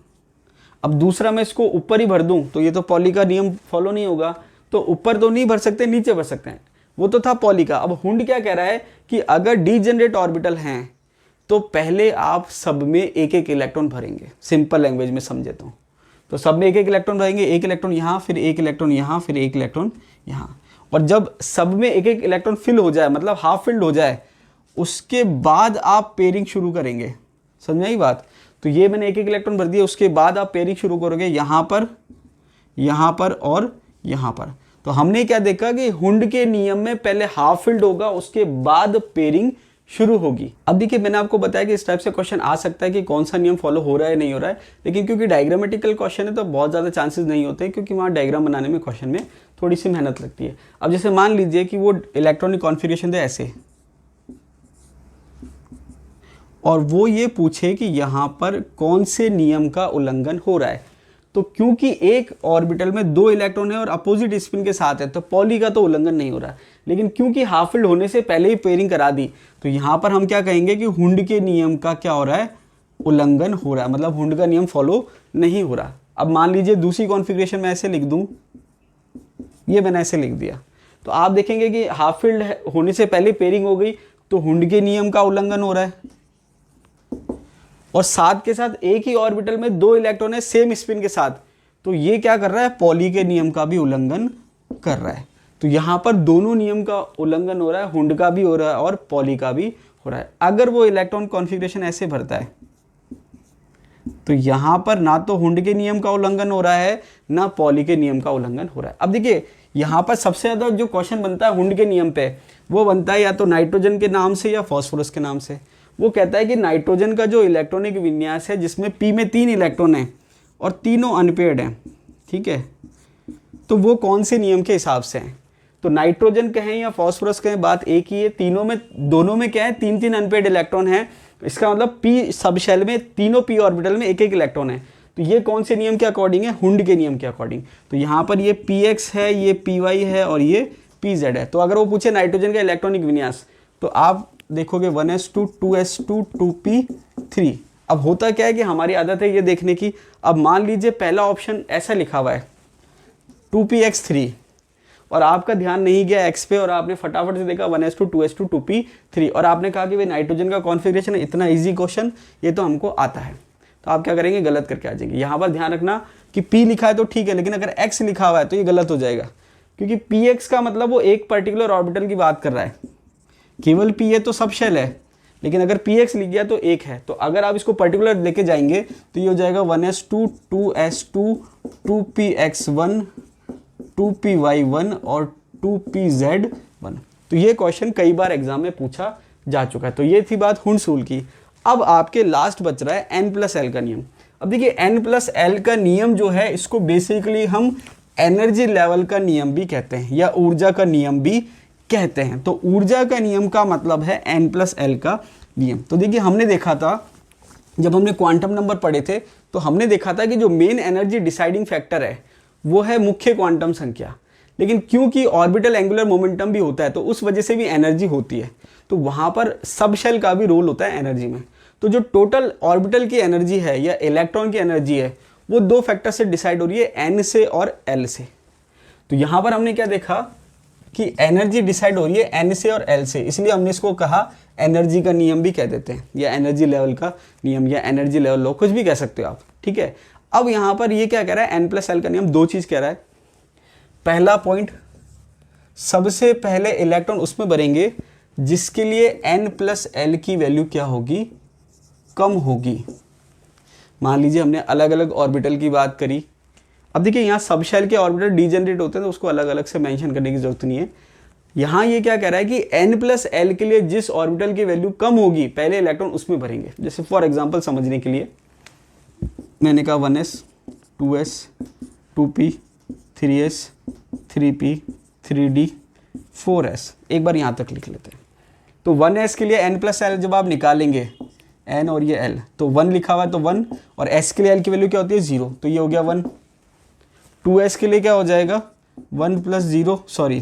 अब दूसरा मैं इसको ऊपर ही भर दूं तो ये तो पॉली का नियम फॉलो नहीं होगा। तो ऊपर तो नहीं भर सकते, नीचे भर सकते हैं, वो तो था पॉली का। अब हुंड क्या कह रहा है कि अगर डीजनरेट ऑर्बिटल हैं तो पहले आप सब में एक एक इलेक्ट्रॉन भरेंगे। सिंपल लैंग्वेज में समझे तो सब में एक एक इलेक्ट्रॉन भरेंगे, एक इलेक्ट्रॉन यहाँ, फिर एक इलेक्ट्रॉन यहाँ, फिर एक इलेक्ट्रॉन यहाँ। और जब सब में एक एक इलेक्ट्रॉन फिल हो जाए, मतलब हाफ फिल्ड हो जाए, उसके बाद आप पेयरिंग शुरू करेंगे। समझ आई बात? तो ये मैंने एक एक इलेक्ट्रॉन भर दिया, उसके बाद आप पेयरिंग शुरू करोगे यहाँ पर और यहाँ पर। तो हमने क्या देखा कि हुंड के नियम में पहले हाफ फिल्ड होगा, उसके बाद पेयरिंग शुरू होगी। अब देखिए मैंने आपको बताया कि इस टाइप से क्वेश्चन आ सकता है कि कौन सा नियम फॉलो हो रहा है नहीं हो रहा है, लेकिन क्योंकि डायग्रामेटिकल क्वेश्चन है तो बहुत ज़्यादा चांसेस नहीं होते हैं, क्योंकि वहाँ डायग्राम बनाने में क्वेश्चन में थोड़ी सी मेहनत लगती है। अब जैसे मान लीजिए कि वो इलेक्ट्रॉनिक कॉन्फ़िगरेशन दे ऐसे, और वो ये पूछे कि यहाँ पर कौन से नियम का उल्लंघन हो रहा है। तो क्योंकि एक ऑर्बिटल में 2 इलेक्ट्रॉन है और अपोजिट स्पिन के साथ है तो पॉली का तो उल्लंघन नहीं हो रहा, लेकिन क्योंकि हाफ फिल्ड होने से पहले ही पेयरिंग करा दी तो यहाँ पर हम क्या कहेंगे कि हुंड के नियम का क्या हो रहा है? उल्लंघन हो रहा है, मतलब हुंड का नियम फॉलो नहीं हो रहा। अब मान लीजिए दूसरी कॉन्फ़िगरेशन में ऐसे लिख दूँ, ये मैंने ऐसे लिख दिया, तो आप देखेंगे कि हाफ फिल्ड होने से पहले पेयरिंग हो गई तो हुंड के नियम का उल्लंघन हो रहा है। और साथ के साथ एक ही ऑर्बिटल में 2 इलेक्ट्रॉन है सेम स्पिन के साथ, तो ये क्या कर रहा है? पॉली के नियम का भी उल्लंघन कर रहा है। तो यहाँ पर दोनों नियम का उल्लंघन हो रहा है, हुंड का भी हो रहा है और पॉली का भी हो रहा है। अगर वो इलेक्ट्रॉन कॉन्फ़िगरेशन ऐसे भरता है तो यहाँ पर ना तो हुंड के नियम का उल्लंघन हो रहा है ना पॉली के नियम का उल्लंघन हो रहा है। अब देखिए यहाँ पर सबसे ज़्यादा जो क्वेश्चन बनता है हुंड के नियम पे, वो बनता है या तो नाइट्रोजन के नाम से या फॉस्फोरस के नाम से। वो कहता है कि नाइट्रोजन का जो इलेक्ट्रॉनिक विन्यास है जिसमें p में 3 इलेक्ट्रॉन हैं और तीनों अनपेयर्ड हैं, ठीक है, तो वो कौन से नियम के हिसाब से हैं? तो नाइट्रोजन कहें या फॉस्फोरस कहें, बात एक ही है। दोनों में क्या है? 3 अनपेयर्ड इलेक्ट्रॉन हैं। इसका मतलब p सब शेल में तीनों p ऑर्बिटल में एक एक इलेक्ट्रॉन है। तो ये कौन से नियम के अकॉर्डिंग है? हुंड के नियम के अकॉर्डिंग। तो यहाँ पर ये px है, ये py है और ये pz है। तो अगर वो पूछे नाइट्रोजन का इलेक्ट्रॉनिक विन्यास तो आप देखोगे 1s2 2s2 2p3। अब होता क्या है कि हमारी आदत है ये देखने की। अब मान लीजिए पहला ऑप्शन ऐसा लिखा हुआ है 2px3 और आपका ध्यान नहीं गया x पे और आपने फटाफट से देखा 1s2 2s2 2p3 और आपने कहा कि भाई नाइट्रोजन का कॉन्फ़िगरेशन है, इतना इजी क्वेश्चन, ये तो हमको आता है। तो आप क्या करेंगे? गलत करके आ जाएंगे। यहाँ पर ध्यान रखना कि p लिखा है तो ठीक है, लेकिन अगर x लिखा हुआ है तो ये गलत हो जाएगा, क्योंकि px का मतलब वो एक पर्टिकुलर ऑर्बिटल की बात कर रहा है। केवल p है तो सब शेल है, लेकिन अगर px लिख गया तो एक है। तो अगर आप इसको पर्टिकुलर लेके जाएंगे तो ये हो जाएगा 1s2 2s2 2px1 2py1 और 2pz1। तो ये क्वेश्चन कई बार एग्जाम में पूछा जा चुका है। तो ये थी बात हुंड्स रूल की। अब आपके लास्ट बच रहा है n+l का नियम। अब देखिए n+l का नियम जो है इसको बेसिकली हम एनर्जी लेवल का नियम भी कहते हैं या ऊर्जा का नियम भी कहते हैं। तो ऊर्जा का नियम का मतलब है n+l का नियम। तो देखिए हमने देखा था जब हमने क्वांटम नंबर पढ़े थे तो हमने देखा था कि जो मेन एनर्जी डिसाइडिंग फैक्टर है वो है मुख्य क्वांटम संख्या, लेकिन क्योंकि ऑर्बिटल एंगुलर मोमेंटम भी होता है तो उस वजह से भी एनर्जी होती है। तो वहाँ पर सब शेल का भी रोल होता है एनर्जी में। तो जो टोटल ऑर्बिटल की एनर्जी है या इलेक्ट्रॉन की एनर्जी है वो 2 फैक्टर से डिसाइड हो रही है, n से और l से। तो यहाँ पर हमने क्या देखा कि एनर्जी डिसाइड हो रही है एन से और एल से, इसलिए हमने इसको कहा एनर्जी का नियम भी कह देते हैं, या एनर्जी लेवल का नियम, या एनर्जी लेवल लॉ, कुछ भी कह सकते हो आप, ठीक है। अब यहाँ पर ये क्या कह रहा है, एन प्लस एल का नियम दो चीज़ कह रहा है। पहला पॉइंट, सबसे पहले इलेक्ट्रॉन उसमें भरेंगे जिसके लिए एन प्लस एल की वैल्यू क्या होगी, कम होगी। मान लीजिए हमने अलग अलग ऑर्बिटल की बात करी। अब देखिए यहाँ सब शेल के ऑर्बिटल डीजेनरेट होते हैं तो उसको अलग अलग से मेंशन करने की जरूरत नहीं है। यहाँ ये क्या कह रहा है कि एन प्लस एल के लिए जिस ऑर्बिटल की वैल्यू कम होगी पहले इलेक्ट्रॉन उसमें भरेंगे। जैसे फॉर एग्जांपल समझने के लिए मैंने कहा 1s 2s 2p 3s 3p 3d 4s, एक बार यहाँ तक लिख लेते हैं। तो 1s के लिए n प्लस एल जब आप निकालेंगे, n और ये l, तो 1 लिखा हुआ है तो 1, और s के लिए l की वैल्यू क्या होती है 0, तो ये हो गया 1। 2s के लिए क्या हो जाएगा 1 प्लस 0, सॉरी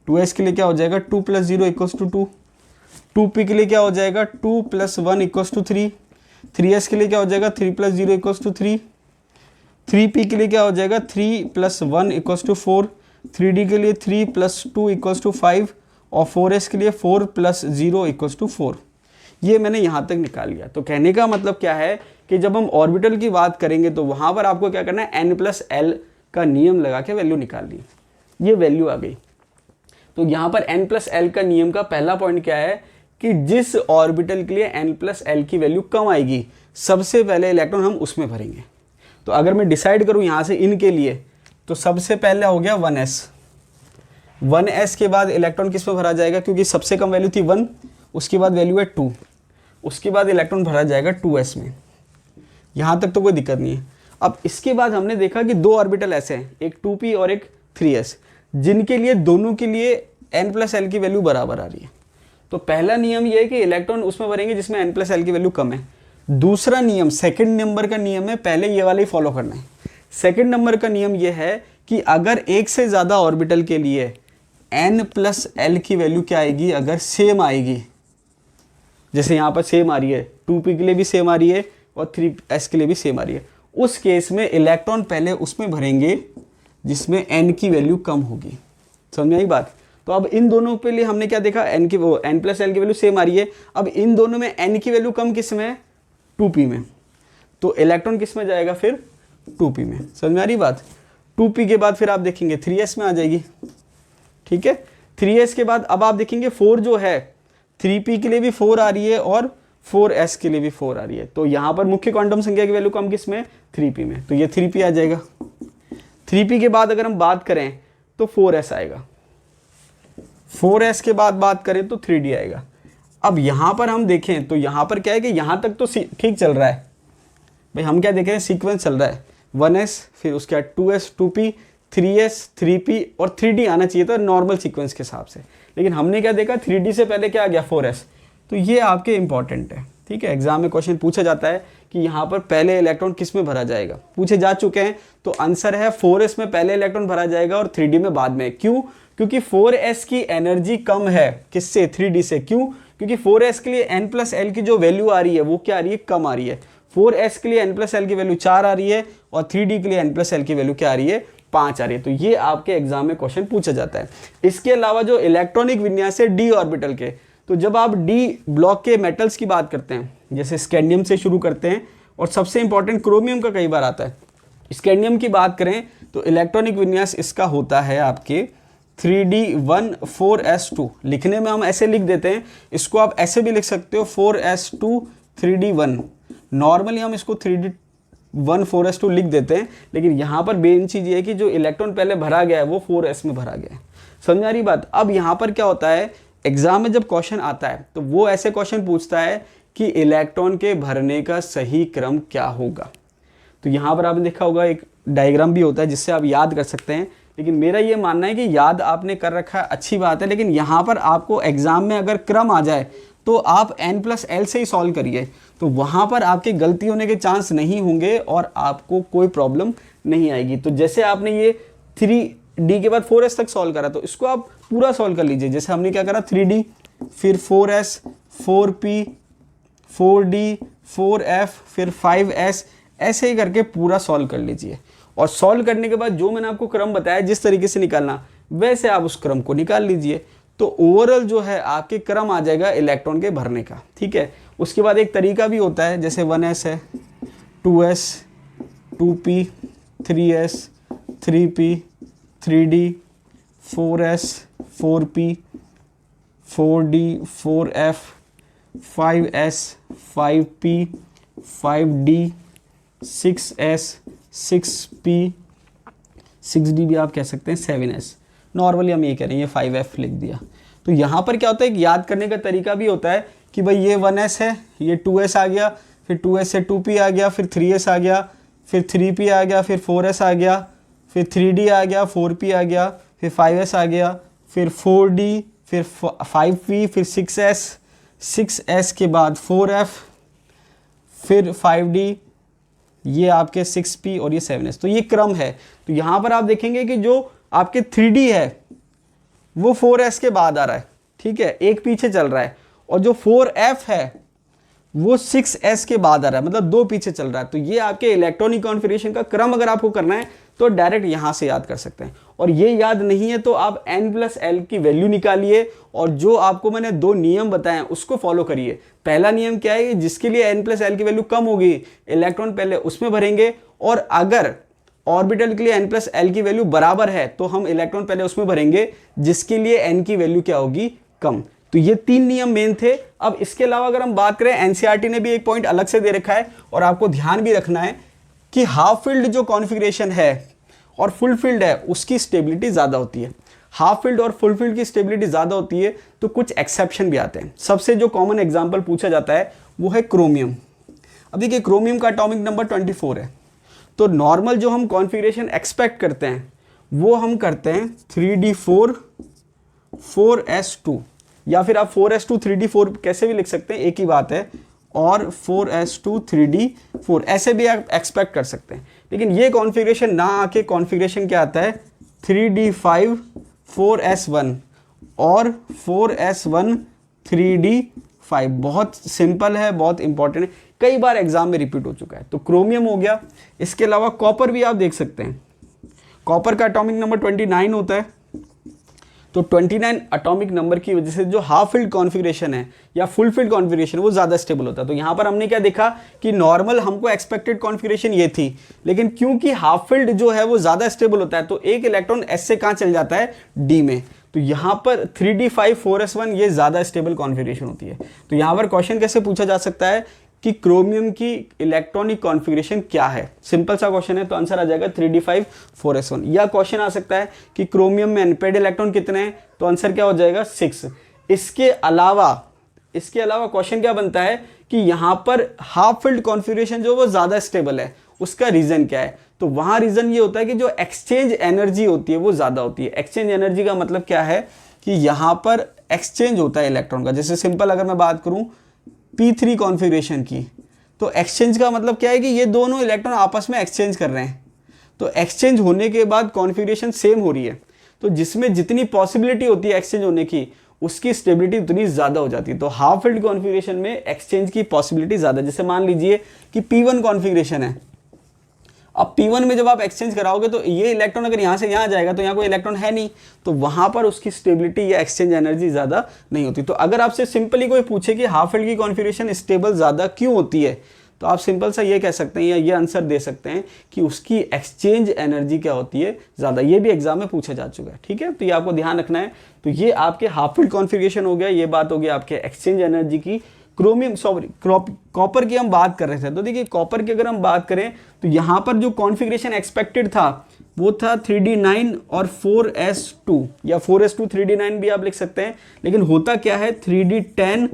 2s के लिए क्या हो जाएगा 2 प्लस 0 इक्वल्स टू 2। 2p के लिए क्या हो जाएगा 2 प्लस 1 इक्वल्स टू 3। 3s के लिए क्या हो जाएगा 3 प्लस 0 इक्वल्स टू 3। 3p के लिए क्या हो जाएगा 3 प्लस 1 इक्वल्स टू 4। 3d के लिए 3 प्लस 2 इक्वल्स टू 5, और 4s के लिए 4 प्लस 0 इक्वल्स टू 4। ये मैंने यहाँ तक निकाल लिया। तो कहने का मतलब क्या है कि जब हम ऑर्बिटल की बात करेंगे तो वहाँ पर आपको क्या करना है, n प्लस एल का नियम लगा के वैल्यू निकालनी। ये वैल्यू आ गई। तो यहाँ पर n प्लस एल का नियम का पहला पॉइंट क्या है कि जिस ऑर्बिटल के लिए n प्लस एल की वैल्यू कम आएगी सबसे पहले इलेक्ट्रॉन हम उसमें भरेंगे। तो अगर मैं डिसाइड करूँ यहाँ से इनके लिए, तो सबसे पहले हो गया 1s। 1s के बाद इलेक्ट्रॉन किस में भरा जाएगा, क्योंकि सबसे कम वैल्यू थी 1, उसके बाद वैल्यू है 2, उसके बाद इलेक्ट्रॉन भरा जाएगा 2s में। यहाँ तक तो कोई दिक्कत नहीं है। अब इसके बाद हमने देखा कि दो ऑर्बिटल ऐसे हैं, एक 2p और एक 3s, जिनके लिए दोनों के लिए n प्लस एल की वैल्यू बराबर आ रही है। तो पहला नियम ये है कि इलेक्ट्रॉन उसमें भरेंगे जिसमें n प्लस एल की वैल्यू कम है। दूसरा नियम, सेकंड नंबर का नियम है, पहले ये वाला ही फॉलो करना है। सेकंड नंबर का नियम ये है कि अगर एक से ज़्यादा ऑर्बिटल के लिए n प्लस एल की वैल्यू क्या आएगी, अगर सेम आएगी, जैसे यहाँ पर सेम आ रही है, 2p के लिए भी सेम आ रही है और 3s के लिए भी सेम आ रही है, उस केस में इलेक्ट्रॉन पहले उसमें भरेंगे जिसमें n की वैल्यू कम होगी। समझ में आई बात। तो अब इन दोनों के लिए हमने क्या देखा, n प्लस एल की वैल्यू सेम आ रही है। अब इन दोनों में n की वैल्यू कम किस में है, 2p में, तो इलेक्ट्रॉन किस में जाएगा फिर 2p में। समझ में आ रही बात। 2p के बाद फिर आप देखेंगे 3s में आ जाएगी, ठीक है। 3s के बाद अब आप देखेंगे 4 जो है 3p के लिए भी 4 आ रही है और 4s के लिए भी 4 आ रही है। तो यहाँ पर मुख्य क्वांटम संख्या की वैल्यू कम किस में, 3p में, तो ये 3p आ जाएगा। 3p के बाद अगर हम बात करें तो 4s आएगा, 4s के बाद बात करें तो 3d आएगा। अब यहाँ पर हम देखें तो यहाँ पर क्या है कि यहाँ तक तो ठीक चल रहा है भाई, हम क्या देख रहे हैं, सीक्वेंस चल रहा है 1s, फिर उसके बाद 2s 2p 3s 3p और 3d आना चाहिए था नॉर्मल सीक्वेंस के हिसाब से, लेकिन हमने क्या देखा 3d से पहले क्या आ गया 4s। तो ये आपके इंपॉर्टेंट है, ठीक है। एग्जाम में क्वेश्चन पूछा जाता है कि यहाँ पर पहले इलेक्ट्रॉन किस में भरा जाएगा, पूछे जा चुके हैं। तो आंसर है 4s में पहले इलेक्ट्रॉन भरा जाएगा और 3d में बाद में। क्यों, क्योंकि 4s की एनर्जी कम है किससे, 3d से। क्यों, क्योंकि 4s के लिए n प्लस एल की जो वैल्यू आ रही है वो क्या आ रही है, कम आ रही है। 4s के लिए n प्लस एल की वैल्यू 4 आ रही है और 3d के लिए n प्लस एल की वैल्यू क्या आ रही है, 5 आ रही है। तो ये आपके एग्जाम में क्वेश्चन पूछा जाता है। इसके अलावा जो इलेक्ट्रॉनिक विन्यास है d ऑर्बिटल के, तो जब आप d ब्लॉक के मेटल्स की बात करते हैं, जैसे स्कैंडियम से शुरू करते हैं और सबसे इंपॉर्टेंट क्रोमियम का कई बार आता है। स्कैंडियम की बात करें तो इलेक्ट्रॉनिक विन्यास इसका होता है आपके 3d1 4s2। लिखने में हम ऐसे लिख देते हैं, इसको आप ऐसे भी लिख सकते हो 4s2 3d1। नॉर्मली हम इसको 3d1 4s2 लिख देते हैं, लेकिन यहाँ पर मेन चीज़ ये है कि जो इलेक्ट्रॉन पहले भरा गया है वो 4s में भरा गया है। समझ आ रही बात। अब यहाँ पर क्या होता है, एग्जाम में जब क्वेश्चन आता है तो वो ऐसे क्वेश्चन पूछता है कि इलेक्ट्रॉन के भरने का सही क्रम क्या होगा। तो यहाँ पर आपने देखा होगा एक डायग्राम भी होता है जिससे आप याद कर सकते हैं, लेकिन मेरा ये मानना है कि याद आपने कर रखा है अच्छी बात है, लेकिन यहाँ पर आपको एग्जाम में अगर क्रम आ जाए तो आप n प्लस एल से ही सॉल्व करिए, तो वहाँ पर आपके गलती होने के चांस नहीं होंगे और आपको कोई प्रॉब्लम नहीं आएगी। तो जैसे आपने ये 3d के बाद 4s तक सॉल्व करा, तो इसको आप पूरा सॉल्व कर लीजिए। जैसे हमने क्या करा 3d, फिर 4s 4p 4d 4f फिर 5s, ऐसे ही करके पूरा सॉल्व कर लीजिए। और सॉल्व करने के बाद जो मैंने आपको क्रम बताया जिस तरीके से निकालना, वैसे आप उस क्रम को निकाल लीजिए। तो ओवरऑल जो है आपके क्रम आ जाएगा इलेक्ट्रॉन के भरने का, ठीक है। उसके बाद एक तरीका भी होता है, जैसे 1s है, 2s, 2p, 3s, 3p, 3d, 4s, 4p, 4d, 4f, 5s, 5p, 5d, 6s, 6p, 6d भी आप कह सकते हैं, 7s। नॉर्मली हम ये कह रहे हैं, ये 5f लिख दिया। तो यहाँ पर क्या होता है, याद करने का तरीका भी होता है कि भाई ये 1s है, ये 2s आ गया, फिर 2s से 2p आ गया, फिर 3s आ गया, फिर 3p आ गया, फिर 4s आ गया, फिर 3d आ गया, 4p आ गया, फिर 5s आ गया, फिर 4d, फिर 5p, फिर 6s, 6s के बाद 4f, फिर 5d, ये आपके 6p और ये 7s। तो ये क्रम है। तो यहाँ पर आप देखेंगे कि जो आपके 3d है वो 4s के बाद आ रहा है, ठीक है, एक पीछे चल रहा है, और जो 4f है वो 6s के बाद आ रहा है, मतलब दो पीछे चल रहा है। तो ये आपके इलेक्ट्रॉनिक कॉन्फ़िगरेशन का क्रम अगर आपको करना है तो डायरेक्ट यहाँ से याद कर सकते हैं। और ये याद नहीं है तो आप n+l की वैल्यू निकालिए, और जो आपको मैंने दो नियम बताए उसको फॉलो करिए। पहला नियम क्या है, जिसके लिए n+l की वैल्यू कम होगी इलेक्ट्रॉन पहले उसमें भरेंगे, और अगर ऑर्बिटल के लिए n+l की वैल्यू बराबर है तो हम इलेक्ट्रॉन पहले उसमें भरेंगे जिसके लिए n की वैल्यू क्या होगी, कम। तो ये तीन नियम मेन थे। अब इसके अलावा अगर हम बात करें, एनसीईआरटी ने भी एक पॉइंट अलग से दे रखा है और आपको ध्यान भी रखना है कि हाफ फील्ड जो कॉन्फ़िगरेशन है और फुल फील्ड है उसकी स्टेबिलिटी ज़्यादा होती है। हाफ फील्ड और फुल फील्ड की स्टेबिलिटी ज़्यादा होती है, तो कुछ एक्सेप्शन भी आते हैं। सबसे जो कॉमन एग्जाम्पल पूछा जाता है वो है क्रोमियम। अब देखिए क्रोमियम का एटॉमिक नंबर 24 है, तो नॉर्मल जो हम कॉन्फ़िगरेशन एक्सपेक्ट करते हैं वो हम करते हैं 3d4 4s2, या फिर आप 4s2 3d4 कैसे भी लिख सकते हैं, एक ही बात है, और 4s2 3d4 ऐसे भी आप एक्सपेक्ट कर सकते हैं। लेकिन ये कॉन्फ़िगरेशन ना आके कॉन्फ़िगरेशन क्या आता है, 3d5 4s1 और 4s1 3d5। बहुत सिंपल है, बहुत इंपॉर्टेंट है, कई बार एग्जाम में रिपीट हो चुका है। तो क्रोमियम हो गया। इसके अलावा कॉपर भी आप देख सकते हैं। कॉपर का एटॉमिक नंबर 29 होता है। तो 29 एटॉमिक नंबर की वजह से जो हाफ फील्ड कॉन्फ़िगरेशन है या फुल फील्ड कॉन्फ़िगरेशन वो ज़्यादा स्टेबल होता है। तो यहाँ पर हमने क्या देखा कि नॉर्मल हमको एक्सपेक्टेड कॉन्फ़िगरेशन ये थी, लेकिन क्योंकि हाफ फील्ड जो है वो ज़्यादा स्टेबल होता है तो एक इलेक्ट्रॉन S से कहाँ चल जाता है, D में। तो यहाँ पर 3d5 4s1 ये ज़्यादा स्टेबल कॉन्फ़िगरेशन होती है। तो यहाँ पर क्वेश्चन कैसे पूछा जा सकता है कि क्रोमियम की इलेक्ट्रॉनिक कॉन्फ़िगरेशन क्या है, सिंपल सा क्वेश्चन है, तो आंसर आ जाएगा 3d5 4s1। या क्वेश्चन आ सकता है कि क्रोमियम में अनपेड इलेक्ट्रॉन कितने हैं, तो आंसर क्या हो जाएगा 6। इसके अलावा क्वेश्चन क्या बनता है कि यहाँ पर हाफ फील्ड कॉन्फ़िगरेशन जो वो ज़्यादा स्टेबल है, उसका रीज़न क्या है। तो वहाँ रीज़न ये होता है कि जो एक्सचेंज एनर्जी होती है वो ज़्यादा होती है। एक्सचेंज एनर्जी का मतलब क्या है कि यहाँ पर एक्सचेंज होता है इलेक्ट्रॉन का। जैसे सिंपल अगर मैं बात करूँ P3 कॉन्फ़िगरेशन की, तो एक्सचेंज का मतलब क्या है कि ये दोनों इलेक्ट्रॉन आपस में एक्सचेंज कर रहे हैं। तो एक्सचेंज होने के बाद कॉन्फ़िगरेशन सेम हो रही है, तो जिसमें जितनी पॉसिबिलिटी होती है एक्सचेंज होने की उसकी स्टेबिलिटी उतनी ज़्यादा हो जाती है। तो हाफ फील्ड कॉन्फ़िगरेशन में एक्सचेंज की पॉसिबिलिटी ज़्यादा। जैसे मान लीजिए कि P1 कॉन्फ़िगरेशन है, अब P1 में जब आप एक्सचेंज कराओगे तो ये इलेक्ट्रॉन अगर यहाँ से यहाँ जाएगा तो यहाँ कोई इलेक्ट्रॉन है नहीं, तो वहाँ पर उसकी स्टेबिलिटी या एक्सचेंज एनर्जी ज़्यादा नहीं होती। तो अगर आपसे सिंपली कोई पूछे कि हाफ फील्ड की कॉन्फ़िगरेशन स्टेबल ज़्यादा क्यों होती है, तो आप सिंपल सा ये कह सकते हैं या ये आंसर दे सकते हैं कि उसकी एक्सचेंज एनर्जी क्या होती है, ज़्यादा। ये भी एग्जाम में पूछा जा चुका है, ठीक है। तो ये आपको ध्यान रखना है। तो ये आपके हाफ फील्ड कॉन्फ़िगरेशन हो गया, ये बात हो गई आपके एक्सचेंज एनर्जी की। कॉपर की हम बात कर रहे थे, तो देखिए कॉपर की अगर हम बात करें तो यहाँ पर जो कॉन्फ़िगरेशन एक्सपेक्टेड था वो था 3d9 और 4s2, या 4s2 3d9 भी आप लिख सकते हैं। लेकिन होता क्या है, 3d10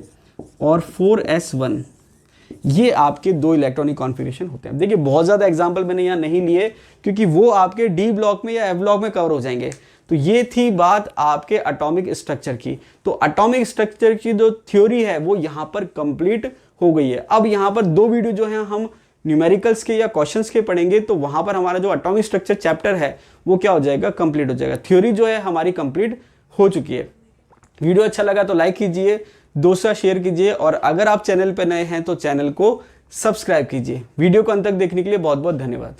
और 4s1, ये आपके दो इलेक्ट्रॉनिक कॉन्फ़िगरेशन होते हैं। देखिए बहुत ज़्यादा एग्जाम्पल मैंने यहाँ नहीं लिए क्योंकि वो आपके डी ब्लॉक में या एफ ब्लॉक में कवर हो जाएंगे। तो ये थी बात आपके एटॉमिक स्ट्रक्चर की। तो एटॉमिक स्ट्रक्चर की जो थ्योरी है वो यहाँ पर कंप्लीट हो गई है। अब यहाँ पर दो वीडियो जो है हम न्यूमेरिकल्स के या क्वेश्चंस के पढ़ेंगे, तो वहाँ पर हमारा जो एटॉमिक स्ट्रक्चर चैप्टर है वो क्या हो जाएगा, कंप्लीट हो जाएगा। थ्योरी जो है हमारी कंप्लीट हो चुकी है। वीडियो अच्छा लगा तो लाइक कीजिए, दोस्तों शेयर कीजिए, और अगर आप चैनल पर नए हैं तो चैनल को सब्सक्राइब कीजिए। वीडियो को अंत तक देखने के लिए बहुत बहुत धन्यवाद।